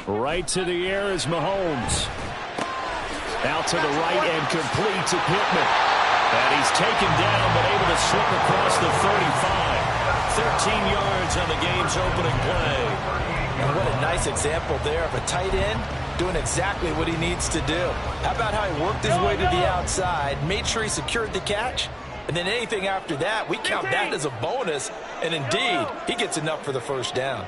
Right to the air is Mahomes. Out to the right and complete to Pittman. And he's taken down but able to slip across the 35. 13 yards on the game's opening play. And what a nice example there of a tight end doing exactly what he needs to do. How about how he worked his way to the outside, made sure he secured the catch, and then anything after that, we count that as a bonus. And indeed, he gets enough for the first down.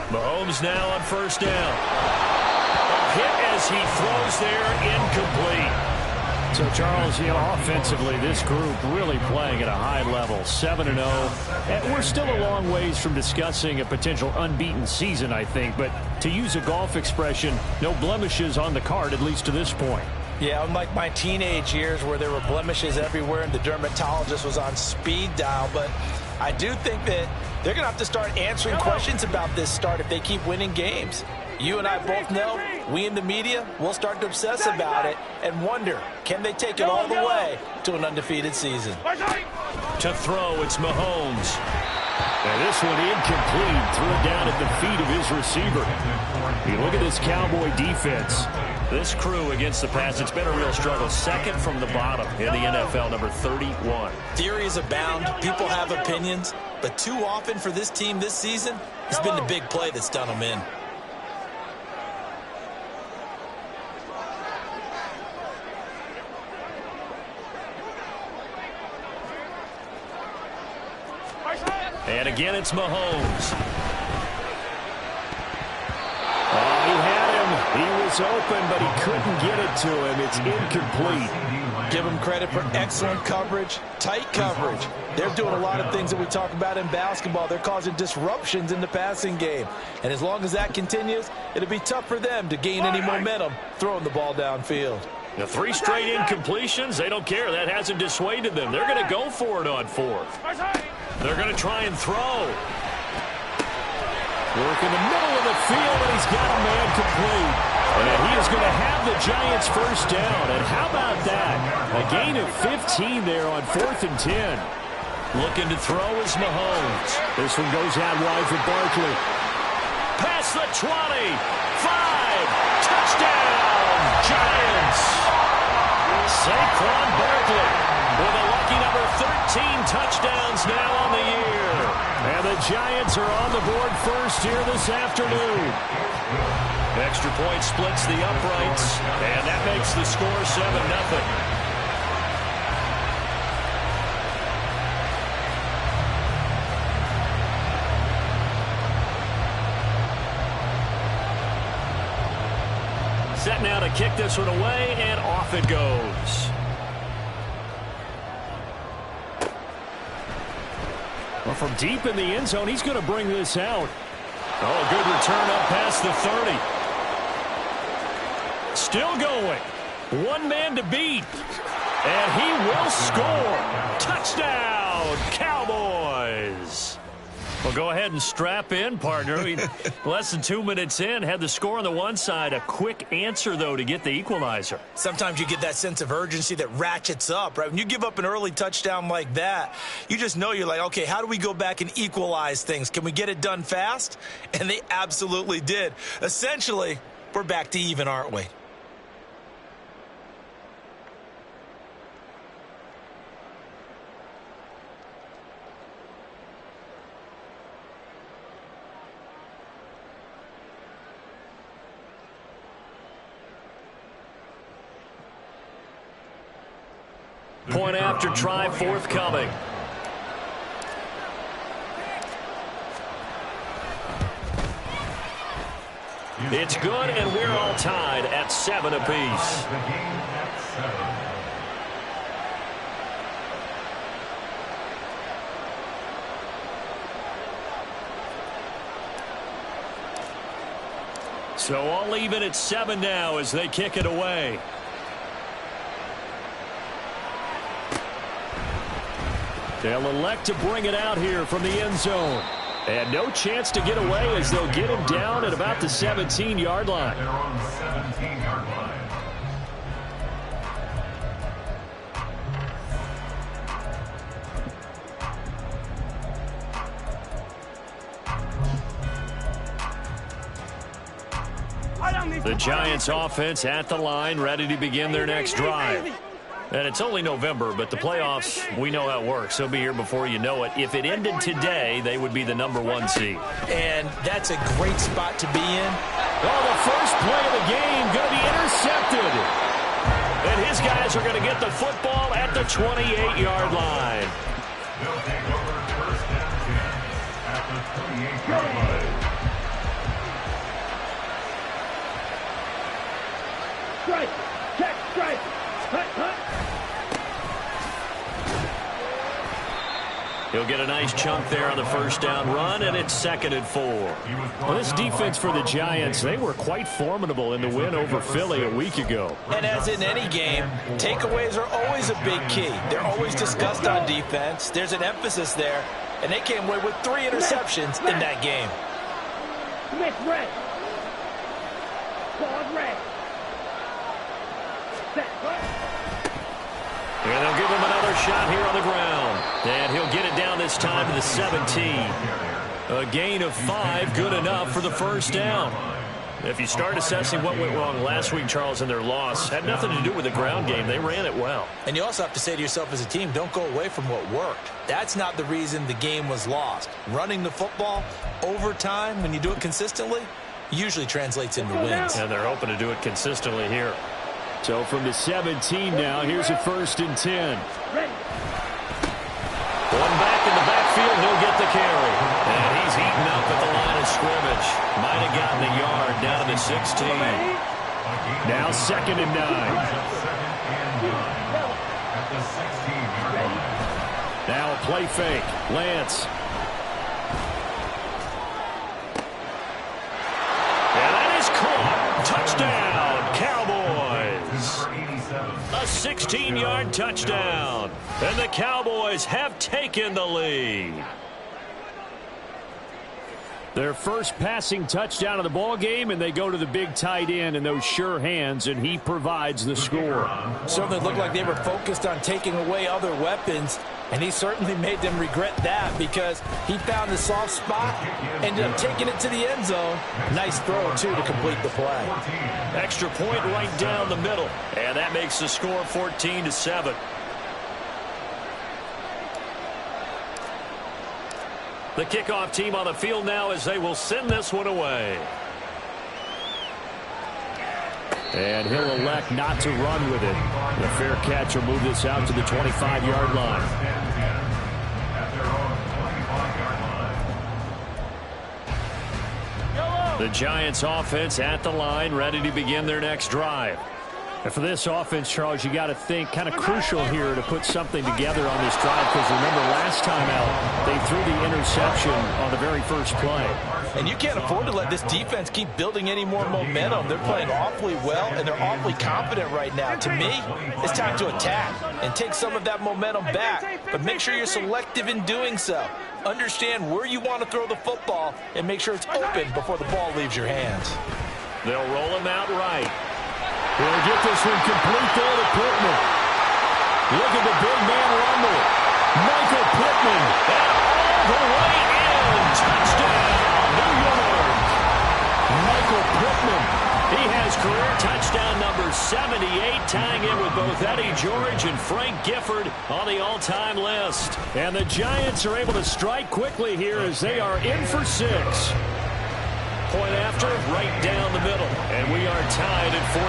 Mahomes now on first down. A hit as he throws there, incomplete. So, Charles, offensively, this group really playing at a high level, 7-0. And we're still a long ways from discussing a potential unbeaten season, I think. But to use a golf expression, no blemishes on the card, at least to this point. Yeah, unlike my teenage years where there were blemishes everywhere and the dermatologist was on speed dial. But I do think that they're going to have to start answering questions about this start if they keep winning games. You and I both know, we in the media, will start to obsess about it and wonder, can they take it all the way to an undefeated season? To throw, it's Mahomes. And this one incomplete. Threw it down at the feet of his receiver. You look at this Cowboy defense. This crew against the pass, it's been a real struggle. Second from the bottom in the NFL, number 31. Theories abound. People have opinions. But too often for this team this season, it's been the big play that's done them in. And again, it's Mahomes. Oh, he had him. He was open, but he couldn't get it to him. It's incomplete. Give him credit for excellent coverage, tight coverage. They're doing a lot of things that we talk about in basketball. They're causing disruptions in the passing game. And as long as that continues, it'll be tough for them to gain any momentum throwing the ball downfield. The 3 straight incompletions, they don't care. That hasn't dissuaded them. They're going to go for it on 4th. They're going to try and throw. Work in the middle of the field, and he's got a man complete. And he is going to have the Giants first down. And how about that? A gain of 15 there on 4th and 10. Looking to throw is Mahomes. This one goes out wide for Barkley. Past the 20. 5. Touchdown, Giants. Saquon Barkley with a lucky number 13 touchdowns now on the year. And the Giants are on the board first here this afternoon. Extra point splits the uprights, and that makes the score 7-0. Set now to kick this one away, and off it goes. Well, from deep in the end zone, he's going to bring this out. Oh, good return up past the 30. Still going. One man to beat. And he will score. Touchdown, Cowboys. Well, go ahead and strap in, partner. Less than 2 minutes in, had the score on the one side. A quick answer, though, to get the equalizer. Sometimes you get that sense of urgency that ratchets up, right? When you give up an early touchdown like that, you just know you're like, okay, how do we go back and equalize things? Can we get it done fast? And they absolutely did. Essentially, we're back to even, aren't we? Point after try forthcoming. It's good, and we're all tied at 7 apiece. So all even at 7 now as they kick it away. They'll elect to bring it out here from the end zone. And no chance to get away as they'll get him down at about the 17-yard line. They're on the 17-yard line. The Giants offense at the line, ready to begin their next drive. And it's only November, but the playoffs, we know how it works. They'll be here before you know it. If it ended today, they would be the #1 seed. And that's a great spot to be in. Oh, the first play of the game going to be intercepted. And his guys are going to get the football at the 28-yard line. They'll take over first and 10 at the 28-yard line. Strike, check, strike, hut, hut. He'll get a nice chunk there on the first down run, and it's 2nd and 4. Well, this defense for the Giants, they were quite formidable in the win over Philly a week ago. And as in any game, takeaways are always a big key. They're always discussed on defense. There's an emphasis there, and they came away with 3 interceptions in that game. Smith red. Claude red. Set, and they'll give him another shot here on the ground. And he'll get it down this time to the 17. A gain of 5, good enough for the first down. If you start assessing what went wrong last week, Charles, in their loss, had nothing to do with the ground game. They ran it well. And you also have to say to yourself as a team, don't go away from what worked. That's not the reason the game was lost. Running the football over time, when you do it consistently, usually translates into wins. And they're hoping to do it consistently here. So from the 17 now, here's a 1st and 10. One back in the backfield, he'll get the carry. And he's eaten up at the line of scrimmage. Might have gotten a yard down to the 16. Now 2nd and 9. At the 16-yard line. Now a play fake. Lance. And that is caught. Touchdown, Cowboys. A 16-yard touchdown. And the Cowboys have taken the lead. Their first passing touchdown of the ball game, and they go to the big tight end in those sure hands, and he provides the score. Certainly looked like they were focused on taking away other weapons, and he certainly made them regret that because he found the soft spot, ended up taking it to the end zone. Nice throw, too, to complete the play. Extra point right down the middle, and that makes the score 14-7. The kickoff team on the field now as they will send this one away. And he'll elect not to run with it. The fair catch will move this out to the 25-yard line. The Giants offense at the line, ready to begin their next drive. And for this offense, Charles, you got to think kind of crucial here to put something together on this drive because remember last time out, they threw the interception on the very first play. And you can't afford to let this defense keep building any more momentum. They're playing awfully well, and they're awfully confident right now. To me, it's time to attack and take some of that momentum back. But make sure you're selective in doing so. Understand where you want to throw the football and make sure it's open before the ball leaves your hands. They'll roll him out right. He'll get this one complete there to Pittman. Look at the big man rumble. Michael Pittman. And all the way in. Touchdown, New York. Michael Pittman. He has career touchdown number 78, tying in with both Eddie George and Frank Gifford on the all-time list. And the Giants are able to strike quickly here as they are in for 6. Point after, right down the middle. And we are tied at 14.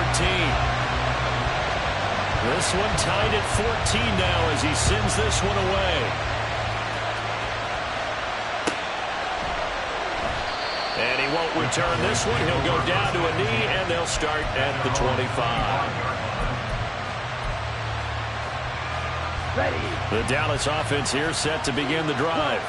This one tied at 14 now as he sends this one away. And he won't return this one. He'll go down to a knee, and they'll start at the 25. The Dallas offense here set to begin the drive.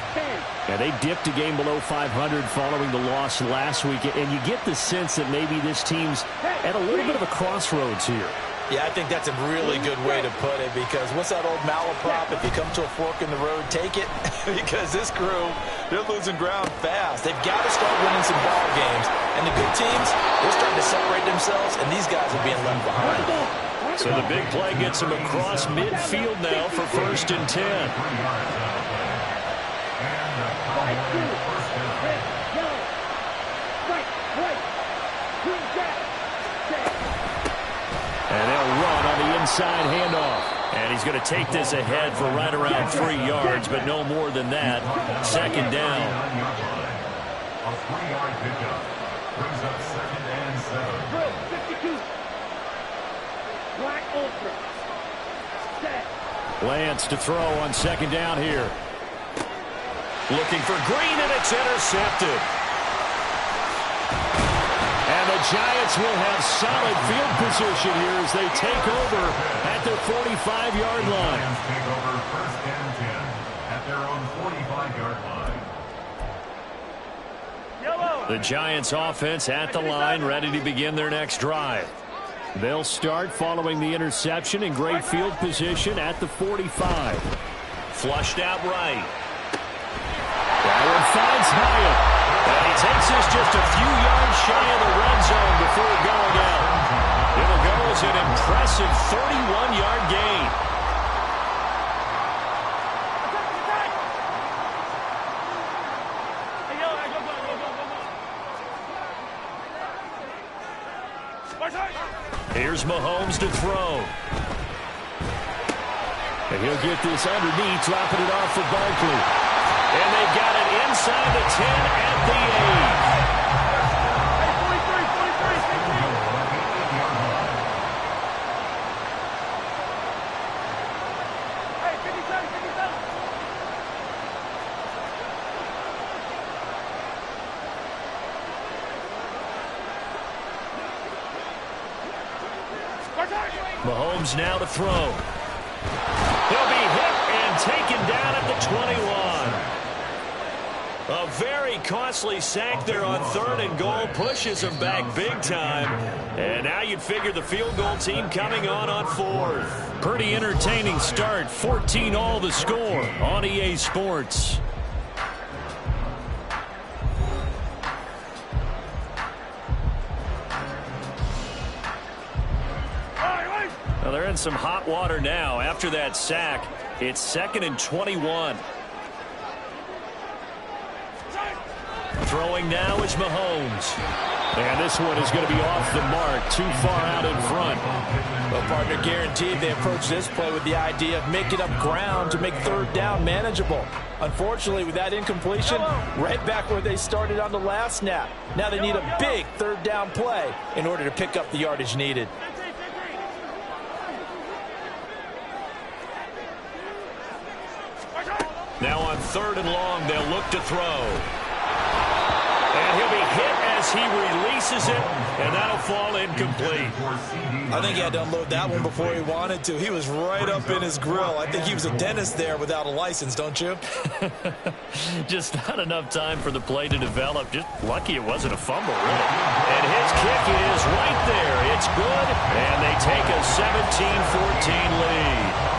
And they dipped a game below 500 following the loss last week. And you get the sense that maybe this team's at a little bit of a crossroads here. Yeah, I think that's a really good way to put it because what's that old malaprop? If you come to a fork in the road, take it. Because this crew, they're losing ground fast. They've got to start winning some ball games. And the good teams, they're starting to separate themselves, and these guys are being left behind. So the big play gets him across midfield now for 1st and 10. And they'll run on the inside handoff. And he's going to take this ahead for right around 3 yards, but no more than that. Second down. A 3-yard pickup brings up 2nd and 7. 52. Black Ultra. Set. Lance to throw on second down here. Looking for Green, and it's intercepted. And the Giants will have solid field position here as they take over at their 45-yard line. Lions take over 1st and 10 at their own 45-yard line. The Giants offense at the line, ready to begin their next drive. They'll start following the interception in great field position at the 45. Flushed out right. That one finds Hyatt. And he takes this just a few yards shy of the red zone before going out. It'll go as an impressive 31-yard gain. Here's Mahomes to throw. And he'll get this underneath, dropping it off for Barkley. And they've got it inside the 10 at the 8. Mahomes now to throw. He'll be hit and taken down at the 21. A very costly sack there on 3rd and goal pushes him back big time. And now you'd figure the field goal team coming on 4th. Pretty entertaining start. 14-all the score on EA Sports. Well, they're in some hot water now. After that sack, it's 2nd and 21. Throwing now is Mahomes. And this one is going to be off the mark, too far out in front. Well, partner, guaranteed they approach this play with the idea of making up ground to make 3rd down manageable. Unfortunately, with that incompletion, right back where they started on the last snap. Now they need a big 3rd down play in order to pick up the yardage needed. Now on 3rd and long, they'll look to throw. And he'll be hit as he releases it, and that'll fall incomplete. I think he had to unload that one before he wanted to. He was right up in his grill. I think he was a dentist there without a license, don't you? Just not enough time for the play to develop. Just lucky it wasn't a fumble, really. And his kick is right there. It's good, and they take a 17-14 lead.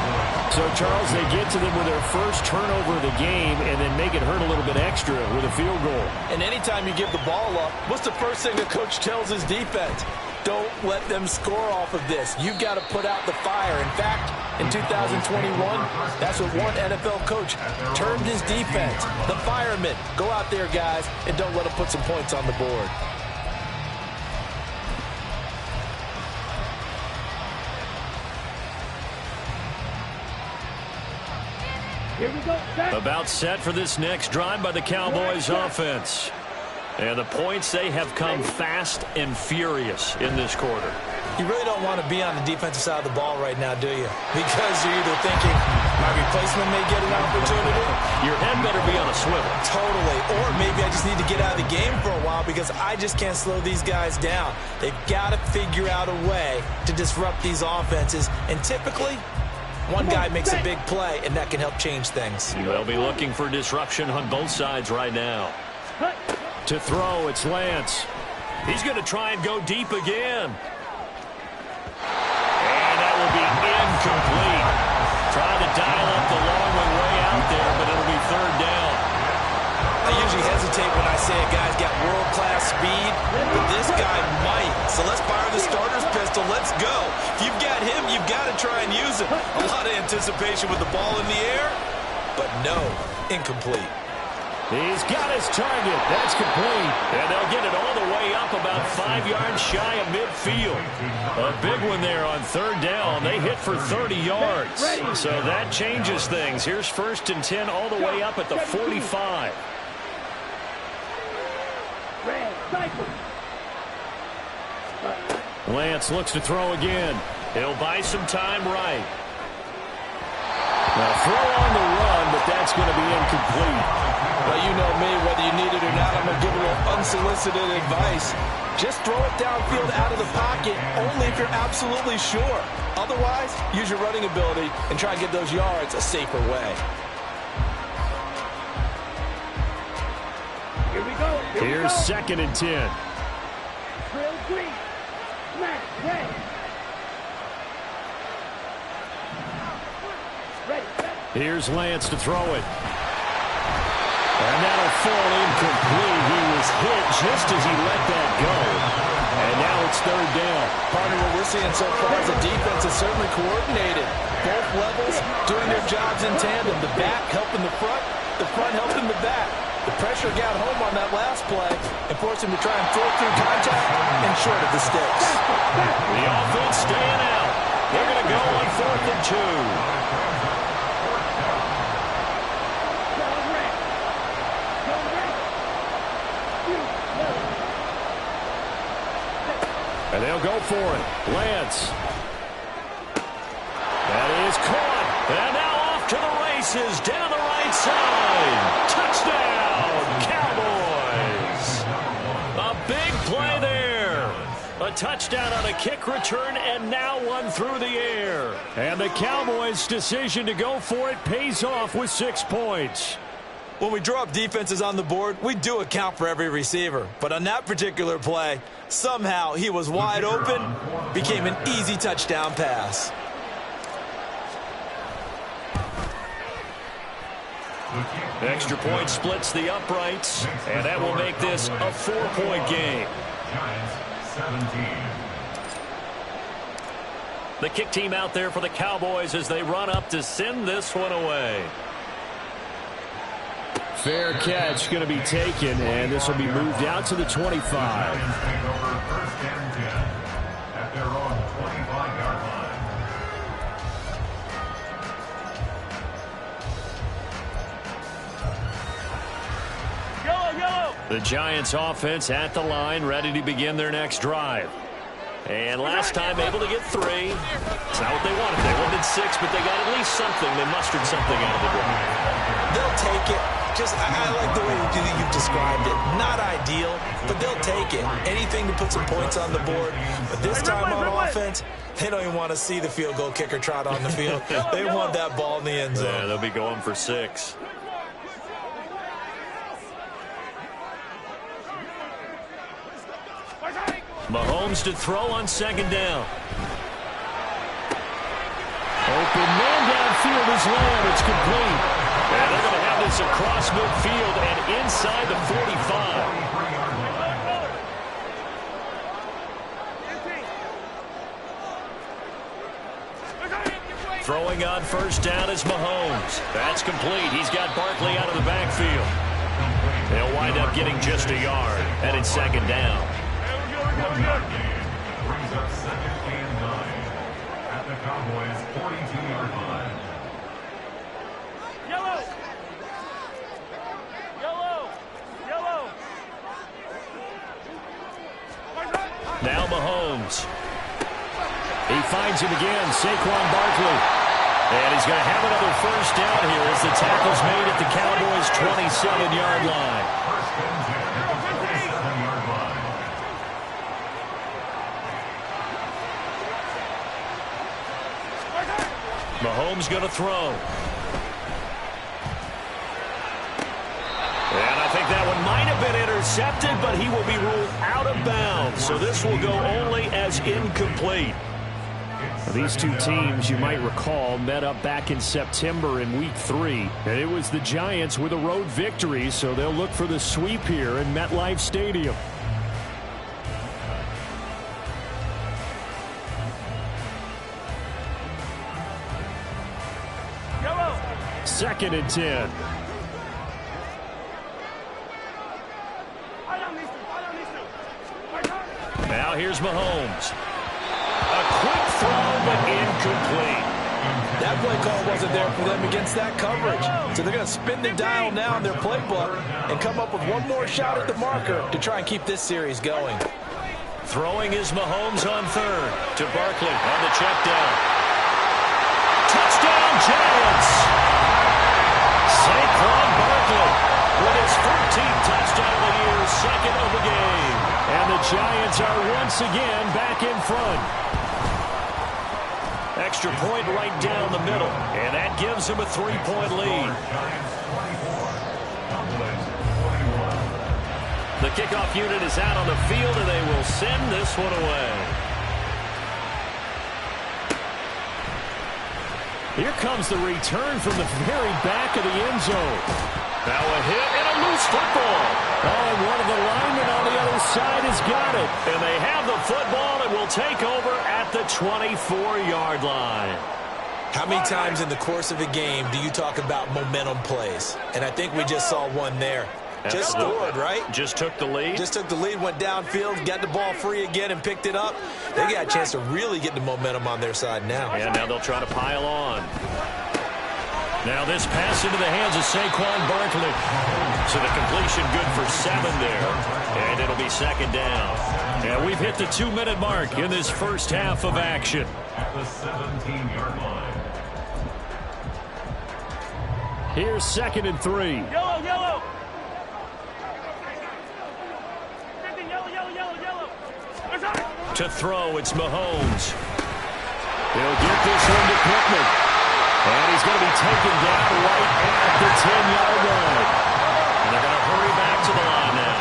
So, Charles, they get to them with their first turnover of the game and then make it hurt a little bit extra with a field goal. And anytime you give the ball up, what's the first thing the coach tells his defense? Don't let them score off of this. You've got to put out the fire. In fact, in 2021, that's what one NFL coach termed his defense. The firemen. Go out there, guys, and don't let them put some points on the board. Here we go. About set for this next drive by the Cowboys offense. And the points, they have come fast and furious in this quarter. You really don't want to be on the defensive side of the ball right now, do you? Because you're either thinking, my replacement may get an opportunity. Your head better be on a swivel. Totally. Or maybe I just need to get out of the game for a while because I just can't slow these guys down. They've got to figure out a way to disrupt these offenses. And typically, one guy makes a big play, and that can help change things. They'll be looking for disruption on both sides right now. To throw, it's Lance. He's going to try and go deep again. And that will be incomplete. Trying to dial up the long one way out there, but it'll be 3rd down. I usually hesitate when I say a guy's got world-class speed, but this guy might. So let's fire the starter's pistol. Let's go. If you've got him, you've got to try and use it. A lot of anticipation with the ball in the air, but no, incomplete. He's got his target. That's complete. And they'll get it all the way up about 5 yards shy of midfield. A big one there on third down. They hit for 30 yards. So that changes things. Here's 1st and 10 all the way up at the 45. Lance looks to throw again. He'll buy some time right. Now throw on the run, but that's going to be incomplete. Well, you know me, whether you need it or not, I'm going to give a little unsolicited advice. Just throw it downfield out of the pocket, only if you're absolutely sure. Otherwise, use your running ability and try and get those yards a safer way. Here we go. Here's 2nd and 10. Drill green. Smash. Red. Ready. Here's Lance to throw it. And that'll fall incomplete. He was hit just as he let that go. And now it's 3rd down. Partner, what we're seeing so far is the defense is certainly coordinated. Both levels doing their jobs in tandem. The back helping the front helping the back. The pressure got home on that last play and forced him to try and throw through contact and short of the sticks. The offense staying out. They're going to go on 4th and 2. And they'll go for it. Lance. That is caught. And now off to the races. Down the right side. Touchdown, Cowboys. A big play there. A touchdown on a kick return and now one through the air. And the Cowboys' decision to go for it pays off with 6 points. When we draw up defenses on the board, we do account for every receiver. But on that particular play, somehow he was wide open, became an easy touchdown pass. Extra point splits the uprights, and that will make this a 4-point game. Giants 17. The kick team out there for the Cowboys as they run up to send this one away. Fair catch going to be taken, and this will be moved out to the 25. Giants take over 1st and 10 at their own 25-yard line. Yellow, yellow. The Giants offense at the line, ready to begin their next drive. And last time able to get 3. It's not what they wanted. They wanted 6, but they got at least something. They mustered something out of the drive. They'll take it. I like the way you've described it. Not ideal, but they'll take it. Anything to put some points on the board. But this time on offense, they don't even want to see the field goal kicker trot on the field. They want that ball in the end zone. Yeah, they'll be going for 6. Mahomes to throw on 2nd down. Open man downfield is Lamb. It's complete. And they're going to have this across midfield and inside the 45. Throwing on 1st down is Mahomes. That's complete. He's got Barkley out of the backfield. They'll wind up getting just a yard. And it's 2nd down. Brings up 2nd and 9 at the Cowboys' 42-yard line. Yellow. Yellow. Yellow. Now Mahomes. He finds him again, Saquon Barkley. And he's going to have another 1st down here as the tackle's made at the Cowboys' 27-yard line. 1st and 10 at the 27-yard line. Mahomes going to throw. And I think that one might have been intercepted, but he will be ruled out of bounds. So this will go only as incomplete. These two teams, you might recall, met up back in September in Week 3. And it was the Giants with a road victory, so they'll look for the sweep here in MetLife Stadium. Yellow. 2nd and 10. here's Mahomes. A quick throw, but incomplete. That play call wasn't there for them against that coverage. So they're going to spin the dial now in their playbook and come up with one more shot at the marker to try and keep this series going. Throwing is Mahomes on third to Barkley on the check down. Touchdown, Giants! Saquon Barkley with his 14th touchdown of the year, second of the game. And the Giants are once again back in front. Extra point right down the middle, and that gives them a 3-point lead. The kickoff unit is out on the field, and they will send this one away. Here comes the return from the very back of the end zone. Now a hit and a loose football. Oh, and one of the linemen on the other side has got it. And they have the football and will take over at the 24-yard line. How many times in the course of a game do you talk about momentum plays? And I think we just saw one there. Just scored, right? Just took the lead. Just took the lead, went downfield, got the ball free again, and picked it up. They got a chance to really get the momentum on their side now. And now they'll try to pile on. Now this pass into the hands of Saquon Barkley. So the completion good for 7 there. And it'll be second down. And we've hit the 2-minute mark in this first half of action. At the 17-yard line. Here's 2nd and 3. Yellow, yellow. Yellow. To throw, it's Mahomes. He'll get this one to Pittman. And he's going to be taken down right at the 10-yard line. And they're going to hurry back to the line now.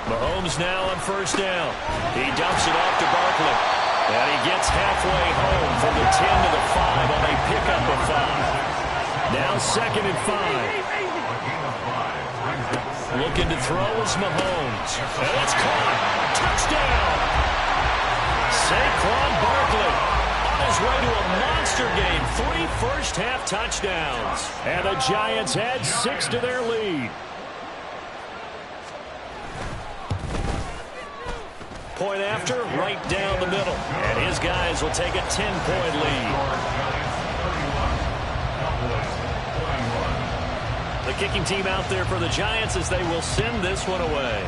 Mahomes now on first down. He dumps it off to Barkley. And he gets halfway home from the 10 to the 5 on a pickup of 5. Now 2nd and 5. Looking to throw is Mahomes. And it's caught. Touchdown. Saquon Barkley on his way to a monster game. 3 first-half touchdowns. And the Giants add 6 to their lead. Point after, right down the middle. And his guys will take a 10-point lead. The kicking team out there for the Giants as they will send this one away.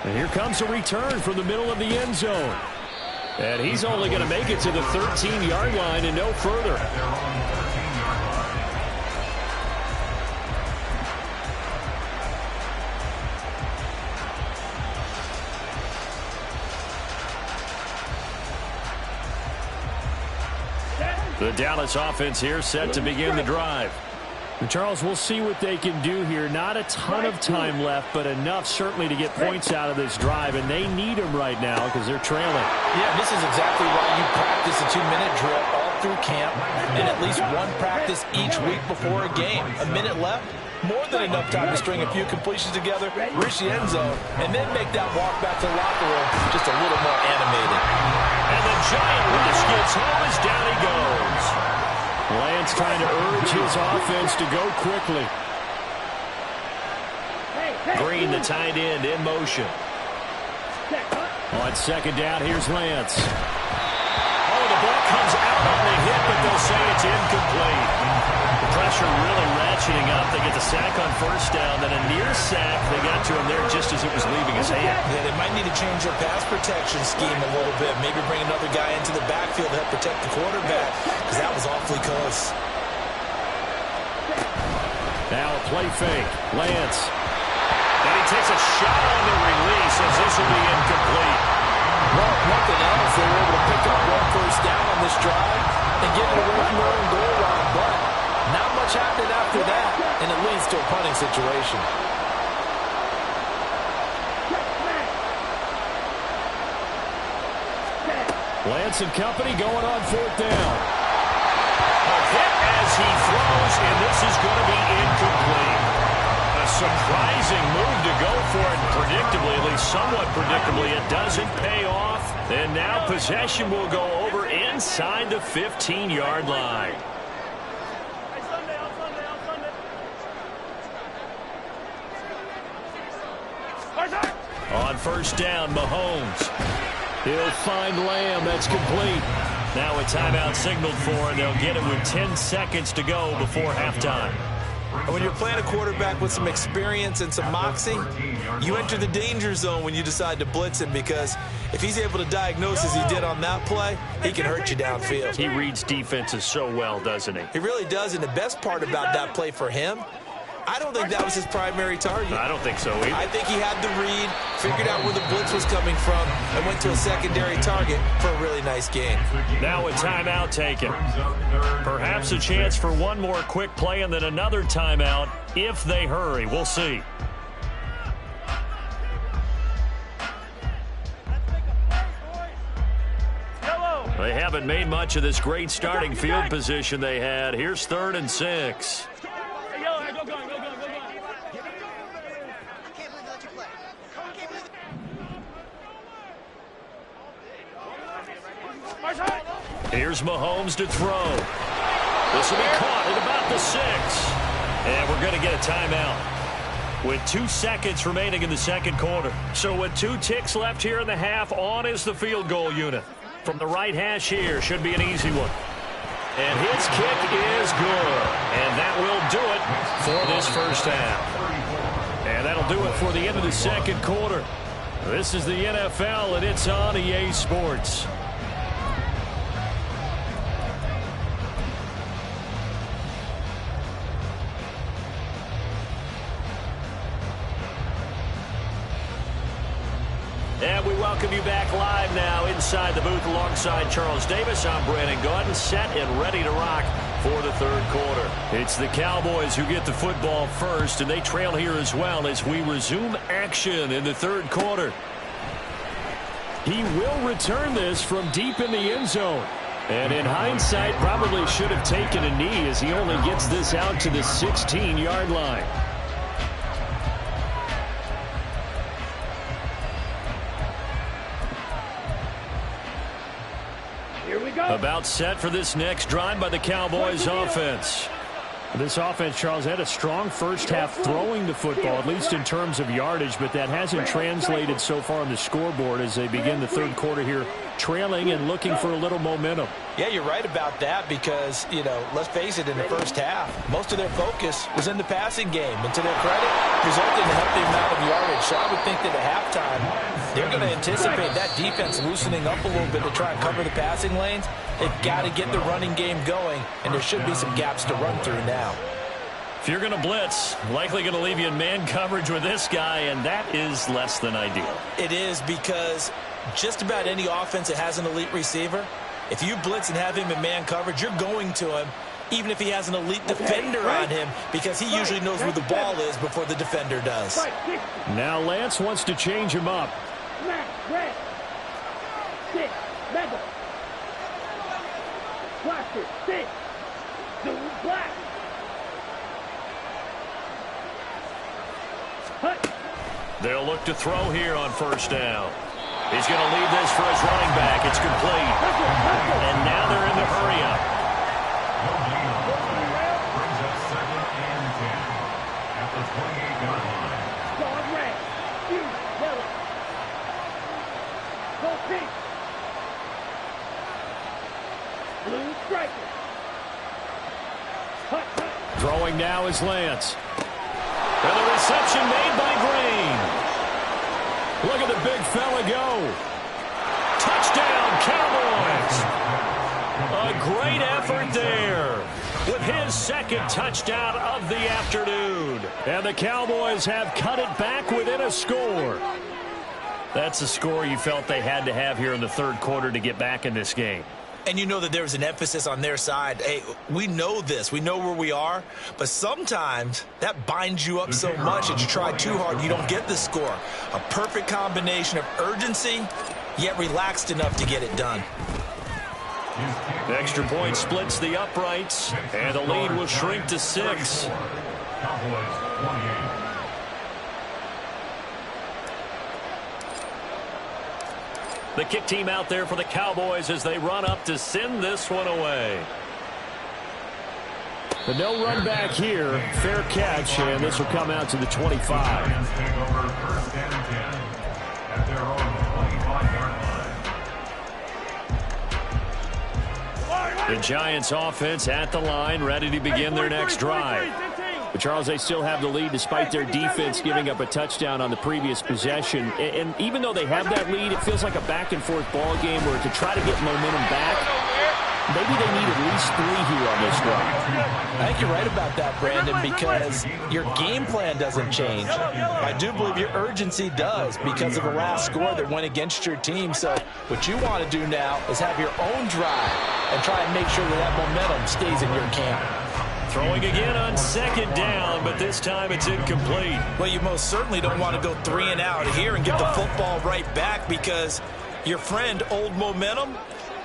And here comes a return from the middle of the end zone. And he's only going to make it to the 13-yard line and no further. The Dallas offense here set to begin the drive. And Charles, we'll see what they can do here. Not a ton of time left, but enough certainly to get points out of this drive, and they need them right now because they're trailing. Yeah, this is exactly why you practice a 2-minute drill all through camp and at least one practice each week before a game. A minute left, more than enough time to string a few completions together, reach the end zone, and then make that walk back to the locker room just a little more animated. And the Giant rush gets home as down he goes. Lance trying to urge his offense to go quickly. Green, the tight end, in motion. On second down, here's Lance. Oh, the ball comes out on the hit, but they'll say it's incomplete. The pressure really ratcheting up. They get the sack on first down, then a near sack. They got to him there just as it was leaving his hand. Yeah, they might need to change their pass protection scheme a little bit. Maybe bring another guy into the backfield to help protect the quarterback, because that was awfully close. Now a play fake. Lance. And he takes a shot on the release as this will be incomplete. Well, if nothing else, they were able to pick up 1 first down on this drive and get it away from their own goal line. But not much happened after that, and it leads to a punting situation. Lance and company going on 4th down. A hit as he throws, and this is going to be incomplete. A surprising move to go for it predictably, at least somewhat predictably. It doesn't pay off, and now possession will go over in inside the 15-yard line. On first down, Mahomes. He'll find Lamb. That's complete. Now a timeout signaled for, and they'll get it with 10 seconds to go before halftime. And when you're playing a quarterback with some experience and some moxie, you enter the danger zone when you decide to blitz him, because if he's able to diagnose as he did on that play, he can hurt you downfield. He reads defenses so well, doesn't he? He really does, and the best part about that play for him, I don't think that was his primary target. I don't think so either. I think he had the read, figured out where the blitz was coming from, and went to a secondary target for a really nice gain. Now a timeout taken. Perhaps a chance for one more quick play and then another timeout if they hurry. We'll see. They haven't made much of this great starting field position they had. Here's 3rd and 6. Here's Mahomes to throw. This will be caught at about the 6. And we're going to get a timeout with 2 seconds remaining in the second quarter. So with 2 ticks left here in the half, on is the field goal unit. From the right hash here, should be an easy one. And his kick is good. And that will do it for this first half. And that'll do it for the end of the second quarter. This is the NFL, and it's on EA Sports. And we welcome you back live now inside the booth alongside Charles Davis. I'm Brandon Gaudin, set and ready to rock for the third quarter. It's the Cowboys who get the football first, and they trail here as well as we resume action in the third quarter. He will return this from deep in the end zone. And in hindsight, probably should have taken a knee as he only gets this out to the 16-yard line. About set for this next drive by the Cowboys offense. This offense, Charles, had a strong first half throwing the football, at least in terms of yardage, but that hasn't translated so far on the scoreboard as they begin the third quarter here, trailing and looking for a little momentum. Yeah, you're right about that because, you know, let's face it, in the first half, most of their focus was in the passing game. And to their credit, resulted in a healthy amount of yardage. So I would think that at halftime, they're going to anticipate that defense loosening up a little bit to try and cover the passing lanes. They've got to get the running game going, and there should be some gaps to run through now. If you're going to blitz, likely going to leave you in man coverage with this guy, and that is less than ideal. It is, because just about any offense that has an elite receiver, if you blitz and have him in man coverage, you're going to him, even if he has an elite defender on him, because he usually knows where the ball is before the defender does. Now Lance wants to change him up. Red. 6. Mega. Blaster. 6. Blue. Black. They'll look to throw here on first down. He's going to leave this for his running back. It's complete. And now they're in the hurry-up. Brings up 2nd and 10 at the 28-yard line. Dog red. Blue. Yellow. Go pink. Blue striker. Throwing now is Lance. And the reception made by Green. Look at the big fella go. Touchdown, Cowboys. A great effort there with his second touchdown of the afternoon. And the Cowboys have cut it back within a score. That's a score you felt they had to have here in the third quarter to get back in this game. And you know that there was an emphasis on their side. Hey, we know this. We know where we are. But sometimes that binds you up so much that you try too hard and you don't get the score. A perfect combination of urgency, yet relaxed enough to get it done. The extra point splits the uprights, and the lead will shrink to 6. Cowboys 28. 6. The kick team out there for the Cowboys as they run up to send this one away. The no run back here. Fair catch, and this will come out to the 25. Giants take over 1st and 10 at their own 25-yard line. The Giants offense at the line, ready to begin their next drive. But Charles, they still have the lead despite their defense giving up a touchdown on the previous possession. And even though they have that lead, it feels like a back-and-forth ball game where to try to get momentum back, maybe they need at least 3 here on this drive. I think you're right about that, Brandon, because your game plan doesn't change. I do believe your urgency does because of the last score that went against your team. So what you want to do now is have your own drive and try and make sure that that momentum stays in your camp. Throwing again on 2nd down, but this time it's incomplete. Well, you most certainly don't want to go 3 and out here and get the football right back because your friend, Old Momentum,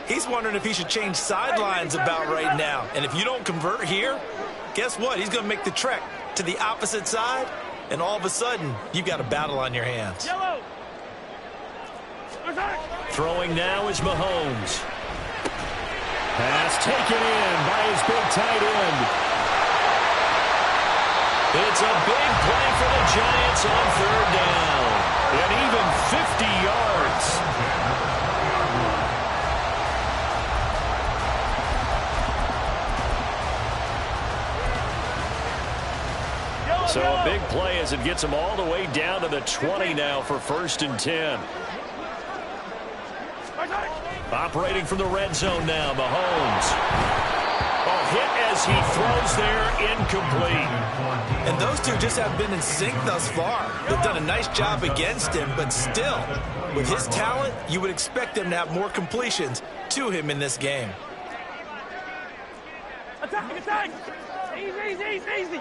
he's wondering if he should change sidelines about right now. And if you don't convert here, guess what? He's going to make the trek to the opposite side, and all of a sudden, you've got a battle on your hands. Throwing now is Mahomes. Pass taken in by his big tight end. It's a big play for the Giants on 3rd down. And even 50 yards. So a big play as it gets them all the way down to the 20 now for 1st and 10. Operating from the red zone now, Mahomes. A hit as he throws there, incomplete. And those two just have been in sync thus far. They've done a nice job against him, but still, with his talent, you would expect them to have more completions to him in this game. Attack, attack! Easy.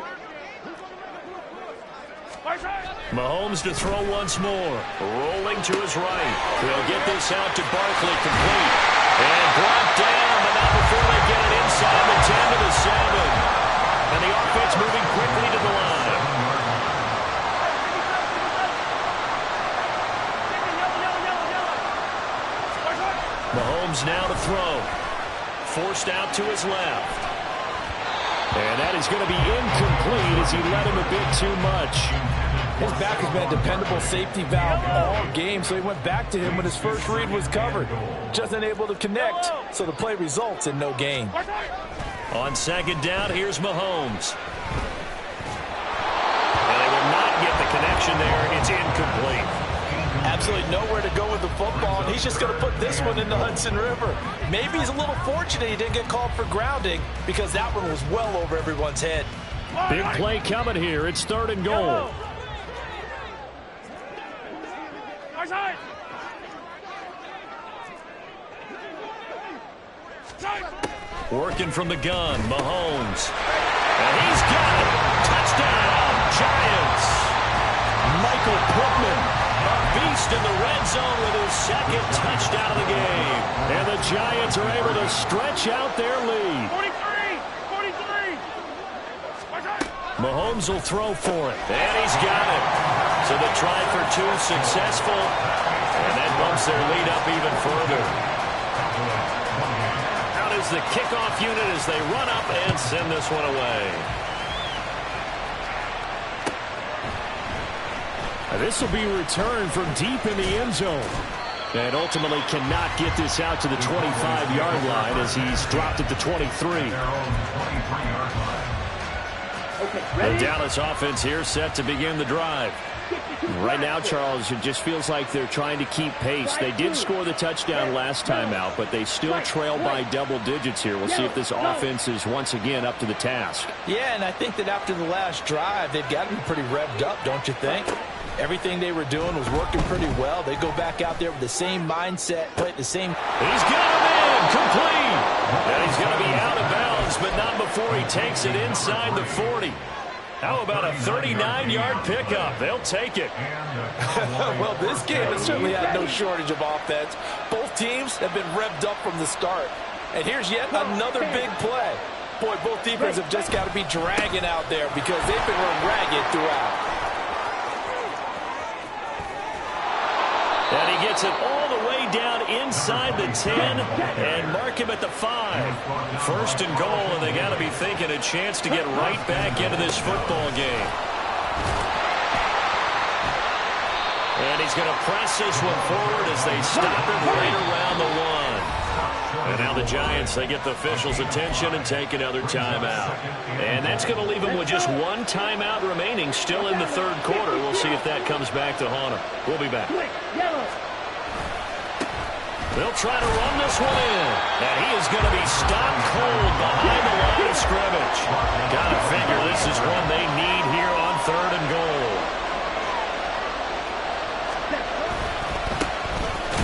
Mahomes to throw once more. Rolling to his right. He'll get this out to Barkley, complete. And brought down, but not before they get it inside the 10 to the 7. And the offense moving quickly to the line. Mahomes now to throw. Forced out to his left. And that is going to be incomplete as he let him a bit too much. His back has been a dependable safety valve all game, so he went back to him when his first read was covered. Just unable to connect, so the play results in no gain. On 2nd down, here's Mahomes. And they will not get the connection there. It's incomplete. Absolutely nowhere to go with the football, and he's just going to put this one in the Hudson River. Maybe he's a little fortunate he didn't get called for grounding because that one was well over everyone's head. Big play coming here. It's 3rd and goal. Working from the gun, Mahomes. And he's got it. Touchdown, Giants. Michael Pittman, a beast in the red zone with his 2nd touchdown of the game. And the Giants are able to stretch out their lead. 43. Mahomes will throw for it. And he's got it. So the try for 2 successful. And that bumps their lead up even further. Out is the kickoff unit as they run up and send this one away. This will be returned from deep in the end zone. And ultimately cannot get this out to the 25-yard line as he's dropped at the 23. The Dallas offense here set to begin the drive. Right now, Charles, it just feels like they're trying to keep pace. They did score the touchdown last time out, but they still trail by double digits here. We'll see if this offense is once again up to the task. Yeah, and I think that after the last drive, they've got to be pretty revved up, don't you think? Everything they were doing was working pretty well. They go back out there with the same mindset, play the same. He's got him in, complete. And he's going to be out of bounds, but not before he takes it inside the 40. How about a 39-yard pickup? They'll take it. Well, this game has certainly had no shortage of offense. Both teams have been revved up from the start. And here's yet another big play. Boy, both defenses have just got to be dragging out there because they've been run ragged throughout. And he gets it all the way down inside the 10 and mark him at the 5. First and goal, and they got to be thinking a chance to get right back into this football game. And he's going to press this one forward as they stop him right around the 1. And now the Giants, they get the officials' attention and take another timeout. And that's going to leave them with just one timeout remaining still in the third quarter. We'll see if that comes back to haunt them. We'll be back. They'll try to run this one in. And he is going to be stopped cold behind the line of scrimmage. Got to figure this is one they need here on third and goal.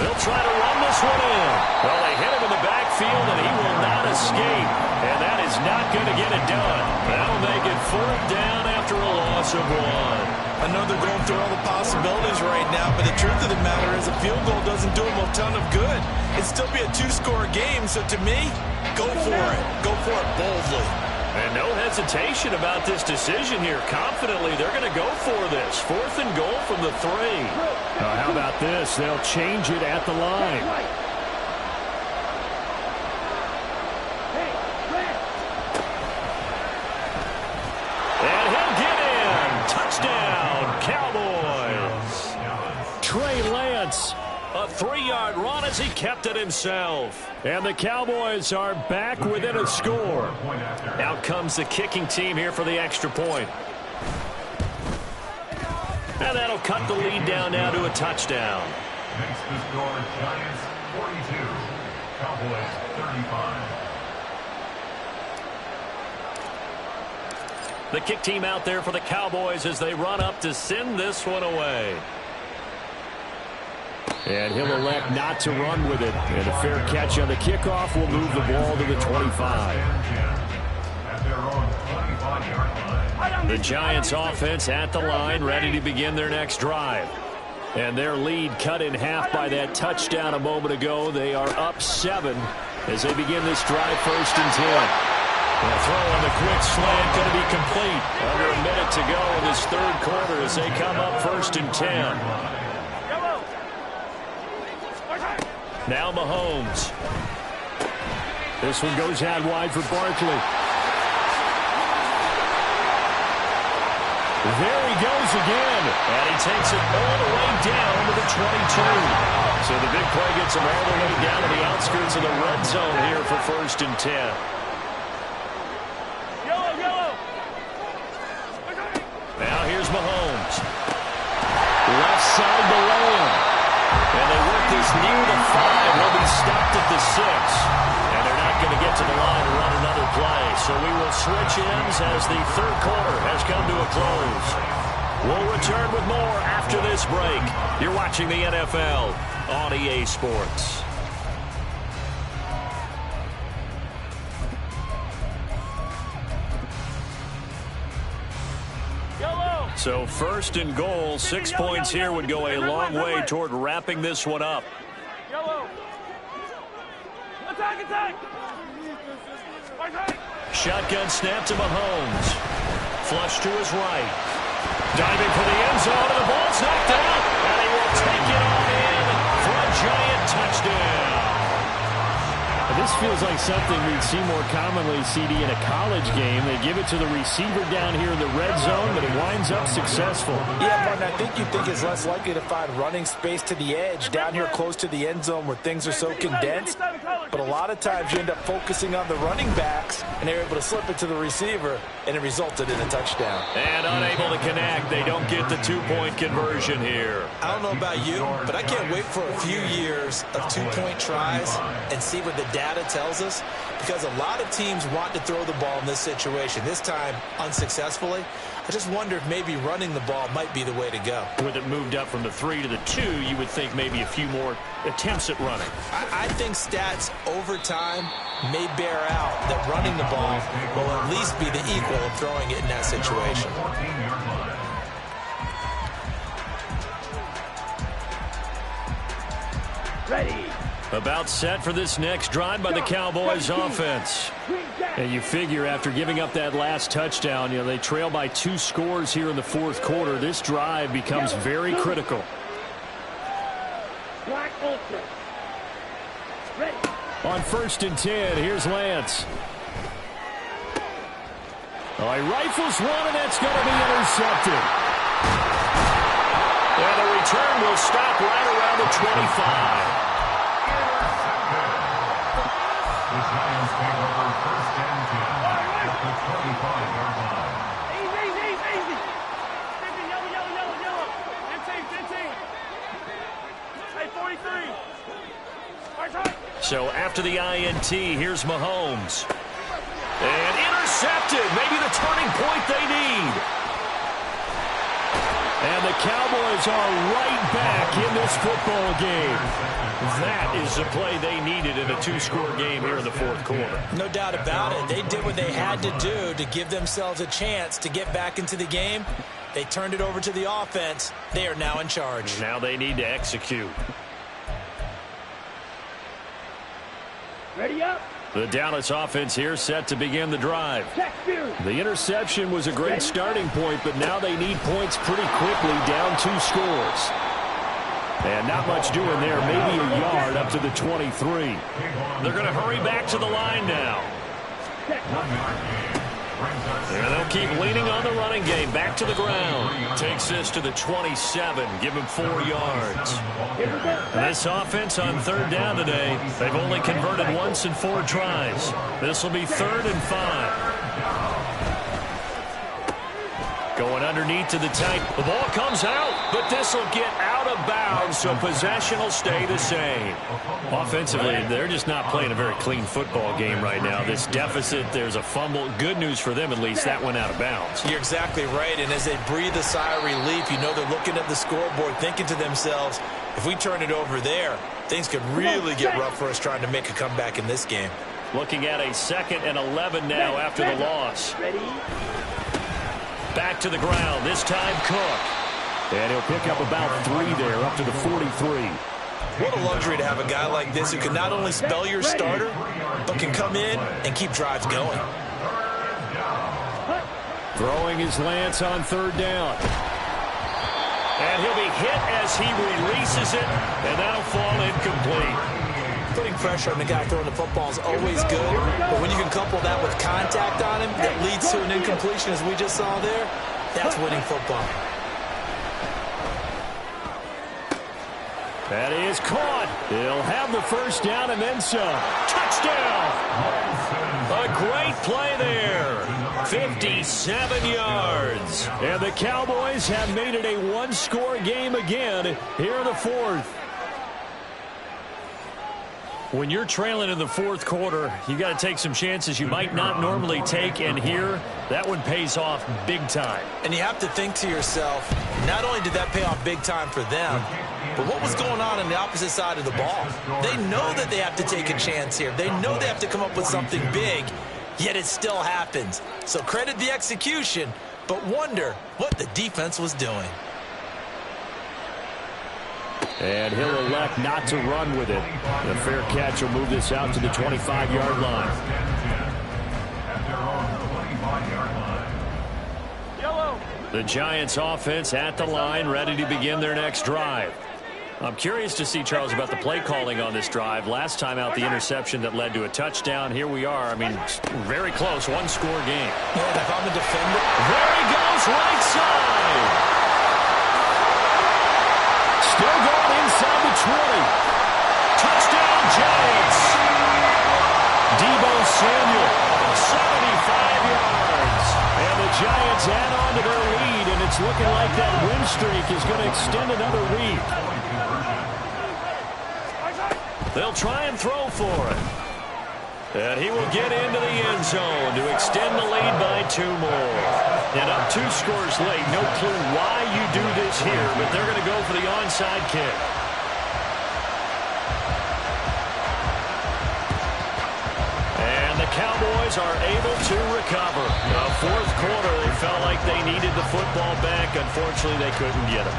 They'll try to run this one in. Well, they hit him in the backfield, and he will not escape. And that is not going to get it done. That'll make it fourth down after a loss of 1. I know they're going through all the possibilities right now, but the truth of the matter is a field goal doesn't do them a ton of good. It'd still be a 2-score game, so to me, go for it. Go for it boldly. And no hesitation about this decision here. Confidently, they're going to go for this. Fourth and goal from the 3. How about this? They'll change it at the line. And he'll get in. Touchdown, Cowboys. Trey Lance. A 3-yard run as he kept it himself. And the Cowboys are back within a score. Out comes the kicking team here for the extra point. And that'll cut the lead down now to a touchdown. Makes the score Giants 42, Cowboys 35. The kick team out there for the Cowboys as they run up to send this one away. And he'll elect not to run with it. And a fair catch on the kickoff will move the ball to the 25. At their own 25-yard line. The Giants offense at the line, ready to begin their next drive. And their lead cut in half by that touchdown a moment ago. They are up 7 as they begin this drive, first and 10. The throw on the quick slant going to be complete. Under a minute to go in this third quarter as they come up first and 10. Now Mahomes. This one goes out wide for Barkley. There he goes again. And he takes it all the way down to the 22. So the big play gets him all the way down to the outskirts of the red zone here for first and 10. Now here's Mahomes. Left side to Lamb. And they work this near the 5. He'll be stopped at the 6. And they're not going to get to the line and run another play. So we will switch ends as the third quarter has come to a close. We'll return with more after this break. You're watching the NFL on EA Sports. So first and goal, 6 points here would go a long way toward wrapping this one up. Shotgun snap to Mahomes. Flush to his right. Diving for the end zone, and the ball's knocked out. And he will take it on in for a Giant touchdown. This feels like something we'd see more commonly, CD, in a college game. They give it to the receiver down here in the red zone, but it winds up successful. Yeah, Martin, I think you think it's less likely to find running space to the edge down here close to the end zone where things are so condensed. But a lot of times you end up focusing on the running backs, and they're able to slip it to the receiver, and it resulted in a touchdown. And unable to connect. They don't get the 2-point conversion here. I don't know about you, but I can't wait for a few years of 2-point tries and see what the data tells us, because a lot of teams want to throw the ball in this situation. This time, unsuccessfully. I just wonder if maybe running the ball might be the way to go. With it moved up from the 3 to the 2, you would think maybe a few more attempts at running. I think stats over time may bear out that running the ball will at least be the equal of throwing it in that situation. Ready. About set for this next drive by the Cowboys offense. And you figure after giving up that last touchdown, they trail by 2 scores here in the fourth quarter. This drive becomes very critical. Black Ultra. Ready. On 1st and 10, here's Lance. Oh, he rifles one, and that's going to be intercepted. And the return will stop right around the 25. The Giants take over 1st and 10 at the 25-yard line. Easy. 50, yellow. 15. Hey, 43. Right. So after the INT, here's Mahomes. And intercepted. Maybe the turning point they need. And the Cowboys are right back in this football game. That is the play they needed in a 2-score game here in the 4th quarter. No doubt about it. They did what they had to do to give themselves a chance to get back into the game. They turned it over to the offense. They are now in charge. Now they need to execute. Ready up. The Dallas offense here set to begin the drive. Check spears. The interception was a great starting point, but now they need points pretty quickly, down 2 scores. And not much doing there, maybe a yard up to the 23. They're going to hurry back to the line now. And they'll keep leaning on the running game. Back to the ground. Takes this to the 27. Give him 4 yards. And this offense on 3rd down today, they've only converted once in 4 tries. This will be 3rd and 5. Going underneath to the tight. The ball comes out, but this will get out of bounds, so possession will stay the same. Offensively, they're just not playing a very clean football game right now. This deficit, there's a fumble. Good news for them, at least. That went out of bounds. You're exactly right, and as they breathe a sigh of relief, you know they're looking at the scoreboard, thinking to themselves, if we turn it over there, things could really get rough for us trying to make a comeback in this game. Looking at a 2nd and 11 now after the loss. Ready. Back to the ground, this time Cook. And he'll pick up about 3 there, up to the 43. What a luxury to have a guy like this who can not only spell your starter, but can come in and keep drives going. Throwing his Lance on 3rd down. And he'll be hit as he releases it, and that'll fall incomplete. Putting pressure on the guy throwing the football is always good, but when you can couple that with contact on him that leads to an incompletion, as we just saw there, that's winning football. That is caught. He'll have the 1st down and then some. Touchdown! A great play there. 57 yards. And the Cowboys have made it a 1-score game again here in the 4th. When you're trailing in the 4th quarter, you got to take some chances you might not normally take, and here, that one pays off big time. And you have to think to yourself, not only did that pay off big time for them, but what was going on the opposite side of the ball? They know that they have to take a chance here. They know they have to come up with something big, yet it still happens. So credit the execution, but wonder what the defense was doing. And he'll elect not to run with it. The fair catch will move this out to the 25-yard line. The Giants offense at the line, ready to begin their next drive. I'm curious to see, Charles, about the play calling on this drive. Last time out, the interception that led to a touchdown. Here we are. I mean, very close, 1-score game. And if I'm a defender, there he goes, right side. Still going inside the 20. Touchdown, Giants. Deebo Samuel, 75 yards. And the Giants add on to their lead, and it's looking like that win streak is going to extend another week. They'll try and throw for it. And he will get into the end zone to extend the lead by 2 more. And up 2 scores late. No clue why you do this here, but they're going to go for the onside kick. And the Cowboys are able to recover. The 4th quarter, they felt like they needed the football back. Unfortunately, they couldn't get it.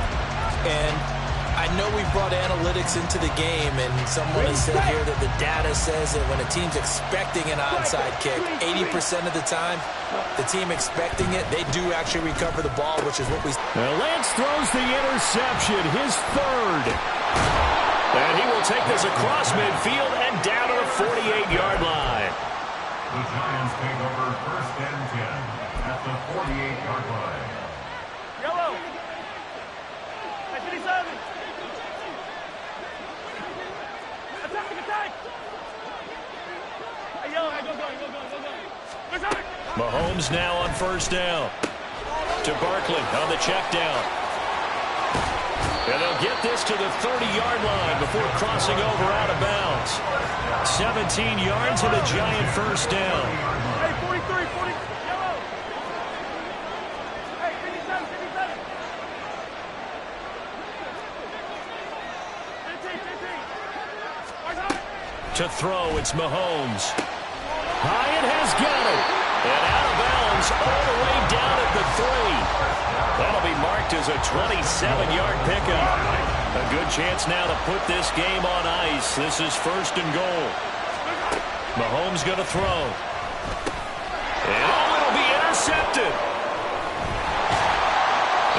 And I know we brought analytics into the game, and someone has said here that the data says that when a team's expecting an onside kick, 80% of the time, the team expecting it, they do actually recover the ball, which is what we... Now Lance throws the interception, his 3rd. And he will take this across midfield and down to the 48-yard line. The Giants take over first and 10 at the 48-yard line. Yellow. Hey, 57. Attack. Hey, yellow. Hey, go. Mahomes now on first down. To Barkley on the check down. And they'll get this to the 30-yard line before crossing over out of bounds. 17 yards and a Giant first down. Hey, 43, 40, yellow. Hey, 57. 15. To throw, it's Mahomes. Hyatt has got it. And out of bounds all the way down at the 3. That'll be marked as a 27-yard pickup. A good chance now to put this game on ice. This is first and goal. Mahomes going to throw. And it'll be intercepted.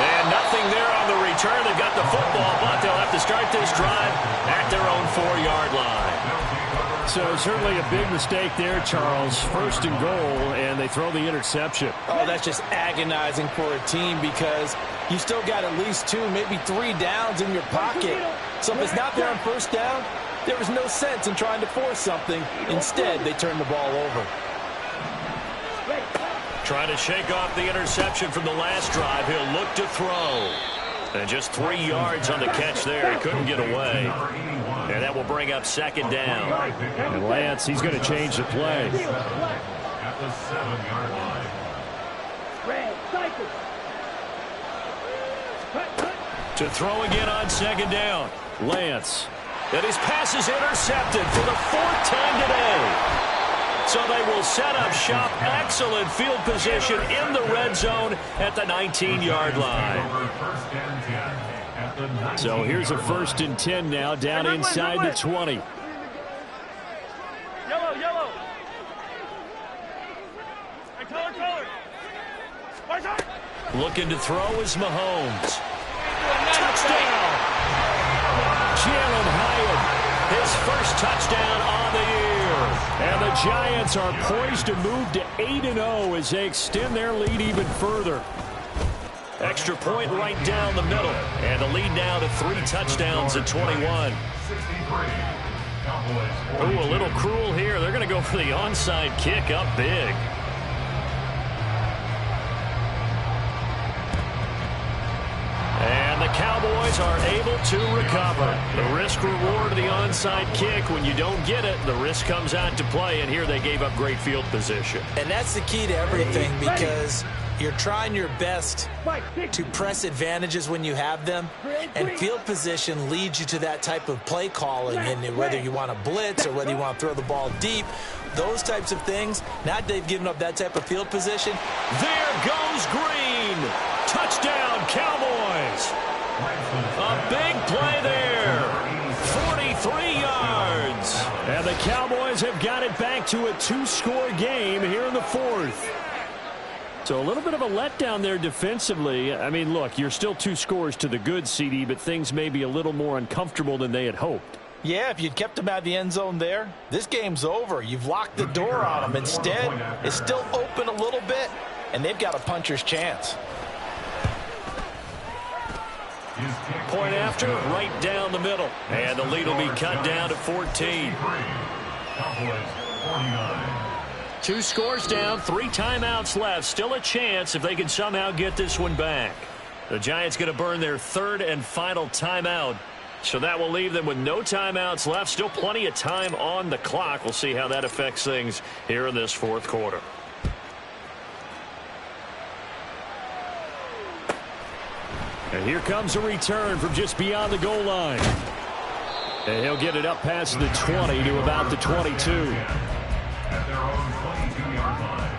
And nothing there on the return. They've got the football, but they'll have to start this drive at their own 4-yard line. So certainly a big mistake there, Charles. First and goal, and they throw the interception. Oh, that's just agonizing for a team because you still got at least 2, maybe 3 downs in your pocket. So if it's not there on first down, there was no sense in trying to force something. Instead, they turn the ball over. Trying to shake off the interception from the last drive. He'll look to throw. And just 3 yards on the catch there. He couldn't get away. And that will bring up second down. And Lance, he's going to change the play. At the 7-yard line. Red, cycle. To throw again on second down. Lance. And his pass is intercepted for the 4th time today. So they will set up shop. Excellent field position in the red zone at the 19-yard line. So here's a 1st and 10 now down inside the 20. Yellow. Hey, color. Looking to throw is Mahomes. Touchdown! Jalen Hyatt, his first touchdown on the year. And the Giants are poised to move to 8-0 as they extend their lead even further. Extra point right down the middle. And the lead now to 3 touchdowns at 21. Ooh, a little cruel here. They're going to go for the onside kick up big. And the Cowboys are able to recover. The risk-reward of the onside kick, when you don't get it, the risk comes out to play, and here they gave up great field position. And that's the key to everything because you're trying your best to press advantages when you have them, and field position leads you to that type of play calling, and whether you want to blitz or whether you want to throw the ball deep, those types of things, now that they've given up that type of field position. There goes Green. Touchdown, Cowboys. A big play there. 43 yards. And the Cowboys have got it back to a 2-score game here in the 4th. So a little bit of a letdown there defensively. I mean, look, you're still 2 scores to the good, CD, but things may be a little more uncomfortable than they had hoped. Yeah, if you'd kept them out of the end zone there, this game's over. You've locked the door on them. Instead, it's still open a little bit, and they've got a puncher's chance. Point after, right down the middle. And the lead will be cut down to 14. 2 scores down, 3 timeouts left. Still a chance if they can somehow get this one back. The Giants going to burn their 3rd and final timeout. So that will leave them with no timeouts left. Still plenty of time on the clock. We'll see how that affects things here in this 4th quarter. And here comes a return from just beyond the goal line. And he'll get it up past the 20 to about the 22. At their own 22-yard line.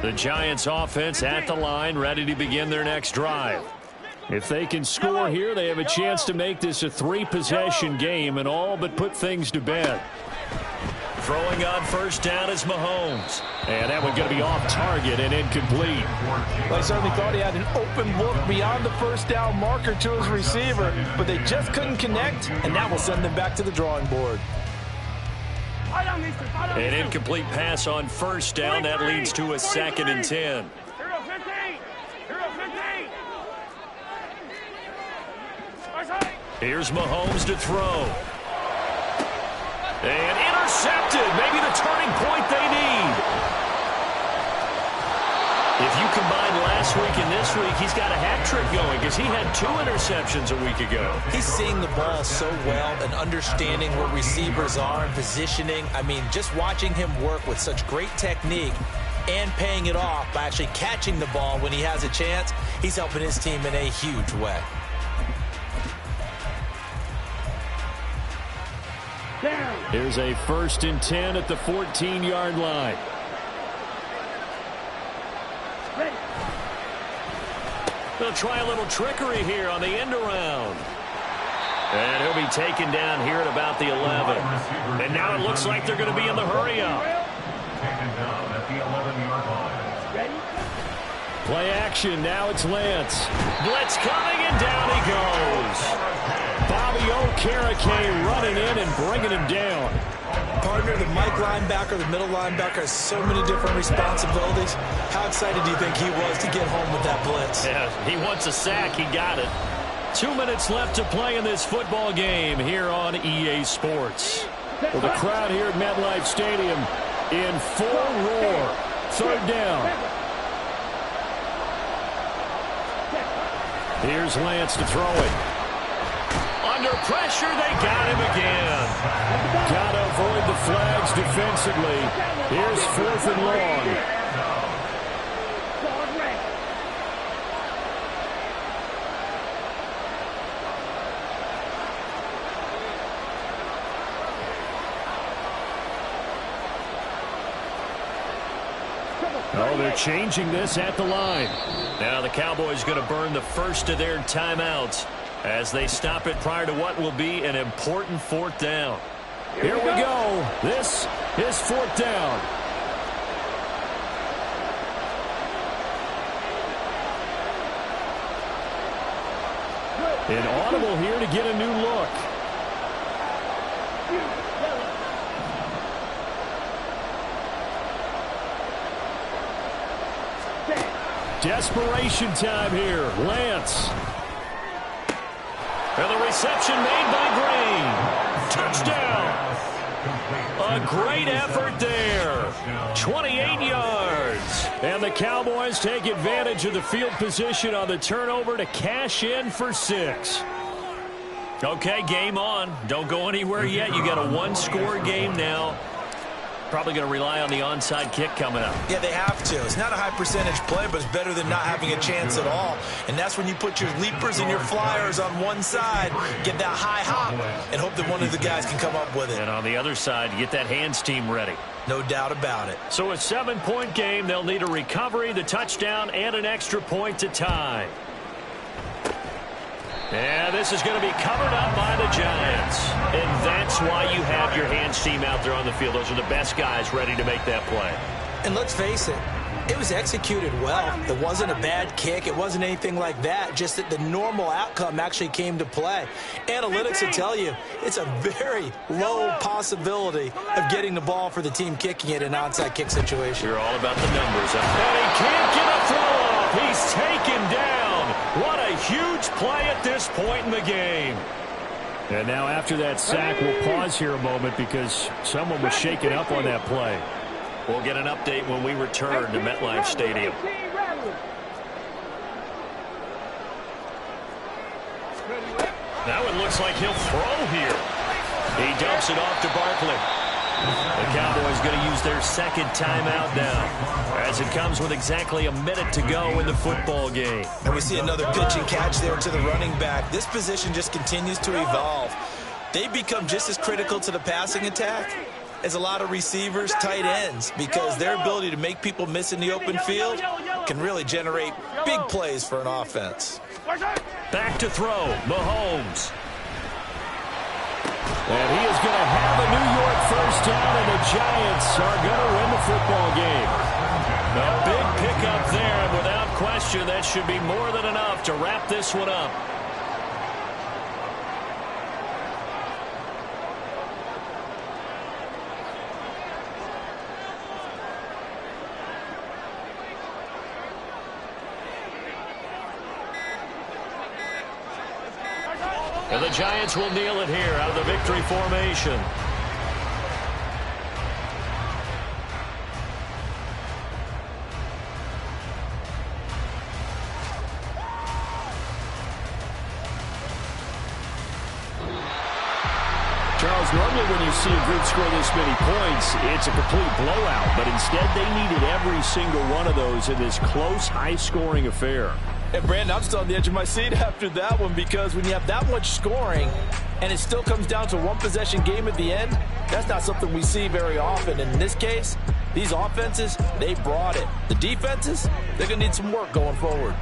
The Giants offense at the line, ready to begin their next drive. If they can score here, they have a chance to make this a 3-possession game and all but put things to bed. Throwing on first down is Mahomes. And that one going to be off target and incomplete. Well, he certainly thought he had an open look beyond the first down marker to his receiver, but they just couldn't connect, and that will send them back to the drawing board. An incomplete pass on first down. That leads to a 2nd and 10. Here's Mahomes to throw. And intercepted. Maybe the turning point they need. If you combine last week and this week, he's got a hat trick going because he had 2 interceptions a week ago. He's seeing the ball so well and understanding where receivers are and positioning. I mean, just watching him work with such great technique and paying it off by actually catching the ball when he has a chance, he's helping his team in a huge way. Here's a 1st and 10 at the 14-yard line. They'll try a little trickery here on the end around. And he'll be taken down here at about the 11. And now it looks like they're going to be in the hurry-up. Taken down at the 11-yard line. Play action. Now it's Lance. Blitz coming, and down he goes. Bobby Wk9 running in and bringing him down. Partner, the Mike linebacker, the middle linebacker has so many different responsibilities. How excited do you think he was to get home with that blitz? Yeah, he wants a sack. He got it. 2 minutes left to play in this football game here on EA Sports. Well, the crowd here at MetLife Stadium in full roar. 3rd down. Here's Lance to throw it. Under pressure, they got him again. Got to avoid the flags defensively. Here's 4th and long. Oh, they're changing this at the line. Now the Cowboys going to burn the first of their timeouts as they stop it prior to what will be an important 4th down. Here we go. This is 4th down. An audible here to get a new look. Desperation time here. Lance. And the reception made by Green. Touchdown. A great effort there. 28 yards. And the Cowboys take advantage of the field position on the turnover to cash in for 6. Okay, game on. Don't go anywhere yet. You got a 1-score game now. Probably going to rely on the onside kick coming up. Yeah, they have to. It's not a high percentage play, but it's better than not having a chance at all. And that's when you put your leapers and your flyers on one side, get that high hop, and hope that one of the guys can come up with it. And on the other side, you get that hands team ready. No doubt about it. So a 7-point game. They'll need a recovery, the touchdown, and an extra point to tie. And this is going to be covered up by the Giants. And that's why you have your hands team out there on the field. Those are the best guys ready to make that play. And let's face it, it was executed well. It wasn't a bad kick. It wasn't anything like that. Just that the normal outcome actually came to play. Analytics will tell you it's a very low possibility of getting the ball for the team kicking it in an onside kick situation. You're all about the numbers. And he can't get a throw off. He's taken down. What a huge play at this point in the game. And now after that sack, we'll pause here a moment because someone was shaken up on that play. We'll get an update when we return to MetLife Stadium. Now it looks like he'll throw here. He dumps it off to Barkley. The Cowboys going to use their 2nd timeout now as it comes with exactly a minute to go in the football game. And we see another pitch and catch there to the running back. This position just continues to evolve. They become just as critical to the passing attack as a lot of receivers, tight ends, because their ability to make people miss in the open field can really generate big plays for an offense. Back to throw, Mahomes. And he is going to have a New York first down, and the Giants are going to win the football game. A big pickup there, and without question, that should be more than enough to wrap this one up. And the Giants will kneel it here out of the victory formation. Charles, normally when you see a group score this many points, it's a complete blowout. But instead, they needed every single one of those in this close, high-scoring affair. And Brandon, I'm still on the edge of my seat after that one, because when you have that much scoring and it still comes down to a one-possession game at the end, that's not something we see very often. And in this case, these offenses, they brought it. The defenses, they're going to need some work going forward.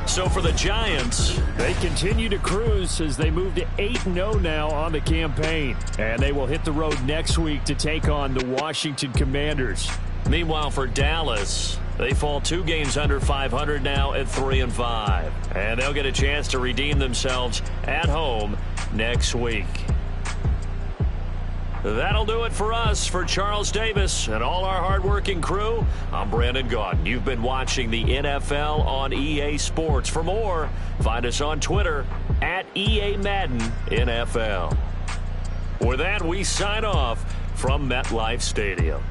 So for the Giants, they continue to cruise as they move to 8-0 now on the campaign. And they will hit the road next week to take on the Washington Commanders. Meanwhile, for Dallas, they fall 2 games under 500 now at 3-5. And they'll get a chance to redeem themselves at home next week. That'll do it for us. For Charles Davis and all our hardworking crew, I'm Brandon Gaudin. You've been watching the NFL on EA Sports. For more, find us on Twitter at EA Madden NFL. With that, we sign off from MetLife Stadium.